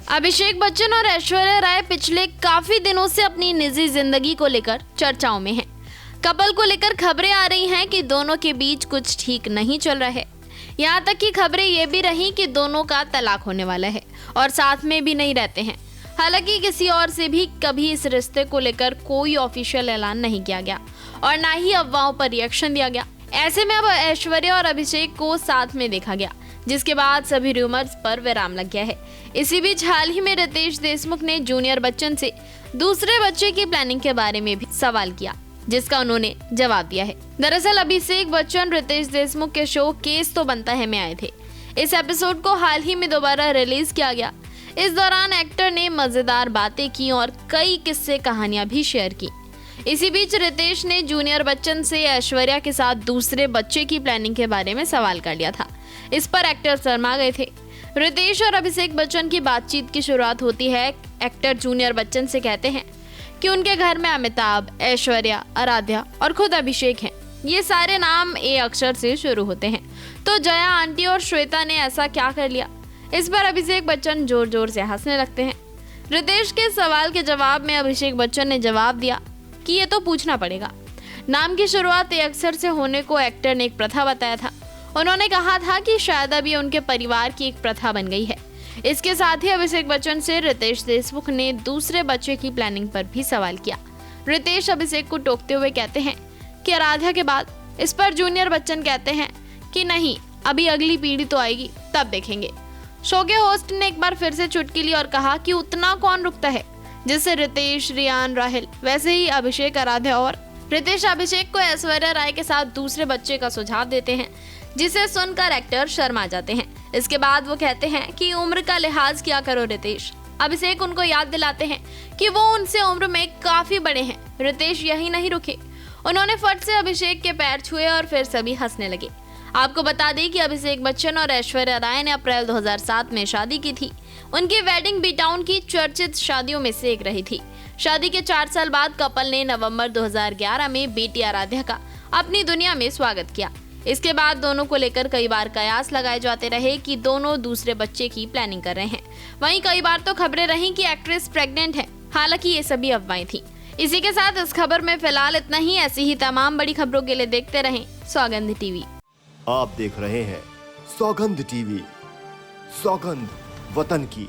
अभिषेक बच्चन और ऐश्वर्या राय पिछले काफी दिनों से अपनी निजी जिंदगी को लेकर चर्चाओं में हैं। कपल को लेकर खबरें आ रही हैं कि दोनों के बीच कुछ ठीक नहीं चल रहा है। यहाँ तक कि खबरें ये भी रही कि दोनों का तलाक होने वाला है और साथ में भी नहीं रहते हैं। हालांकि किसी और से भी कभी इस रिश्ते को लेकर कोई ऑफिशियल ऐलान नहीं किया गया और ना ही अफवाहों पर रिएक्शन दिया गया। ऐसे में अब ऐश्वर्या और अभिषेक को साथ में देखा गया, जिसके बाद सभी रूमर्स पर विराम लग गया है। इसी बीच हाल ही में रितेश देशमुख ने जूनियर बच्चन से दूसरे बच्चे की प्लानिंग के बारे में भी सवाल किया, जिसका उन्होंने जवाब दिया है। दरअसल अभिषेक बच्चन रितेश देशमुख के शो केस तो बनता है में आए थे। इस एपिसोड को हाल ही में दोबारा रिलीज किया गया। इस दौरान एक्टर ने मजेदार बातें की और कई किस्से कहानियां भी शेयर की। इसी बीच रितेश ने जूनियर बच्चन से ऐश्वर्या के साथ दूसरे बच्चे की प्लानिंग के बारे में सवाल कर लिया था। इस पर एक्टर शर्मा गए थे। रितेश और अभिषेक बच्चन की बातचीत की शुरुआत होती है। एक्टर जूनियर बच्चन से कहते हैं कि उनके घर में अमिताभ, ऐश्वर्या, आराध्या और खुद अभिषेक हैं। ये सारे नाम ए अक्षर से शुरू होते हैं। तो जया आंटी और श्वेता ने ऐसा क्या कर लिया? इस पर अभिषेक बच्चन जोर जोर से हंसने लगते हैं। रितेश के सवाल के जवाब में अभिषेक बच्चन ने जवाब दिया कि ये तो पूछना पड़ेगा। नाम की शुरुआत ए अक्षर से होने को एक्टर ने एक प्रथा बताया था। उन्होंने कहा था कि शायद अब ये उनके परिवार की एक प्रथा बन गई है। इसके साथ ही अभिषेक बच्चन से रितेश देशमुख ने दूसरे बच्चे की प्लानिंग पर भी सवाल किया। रितेश अभिषेक को टोकते हुए कहते हैं कि आराध्या के बाद। इस पर जूनियर बच्चन कहते हैं कि नहीं, अभी अगली पीढ़ी तो आएगी, तब देखेंगे। शो के होस्ट ने एक बार फिर से चुटकी ली और कहा कि उतना कौन रुकता है। जिससे रितेश, रियान, राहिल, वैसे ही अभिषेक, आराध्या और रितेश अभिषेक को ऐश्वर्या राय के साथ दूसरे बच्चे का सुझाव देते हैं, जिसे सुनकर एक्टर शर्मा जाते हैं। इसके बाद वो कहते हैं कि उम्र का लिहाज क्या करो रितेश। अभिषेक उनको याद दिलाते हैं कि वो उनसे उम्र में काफी बड़े हैं। रितेश यही नहीं रुके, उन्होंने फट से अभिषेक के पैर छुए और फिर सभी हंसने लगे। आपको बता दें कि अभिषेक बच्चन और ऐश्वर्या राय ने अप्रैल 2007 में शादी की थी। उनकी वेडिंग बी टाउन की चर्चित शादियों में से एक रही थी। शादी के 4 साल बाद कपल ने नवंबर 2011 में बेटी आराध्या का अपनी दुनिया में स्वागत किया। इसके बाद दोनों को लेकर कई बार कयास लगाए जाते रहे कि दोनों दूसरे बच्चे की प्लानिंग कर रहे हैं। वहीं कई बार तो खबरें रहीं कि एक्ट्रेस प्रेग्नेंट है। हालांकि ये सभी अफवाहें थी। इसी के साथ इस खबर में फिलहाल इतना ही। ऐसी ही तमाम बड़ी खबरों के लिए देखते रहें सौगंध टीवी। आप देख रहे हैं सौगंध टीवी। सौगंध वतन की।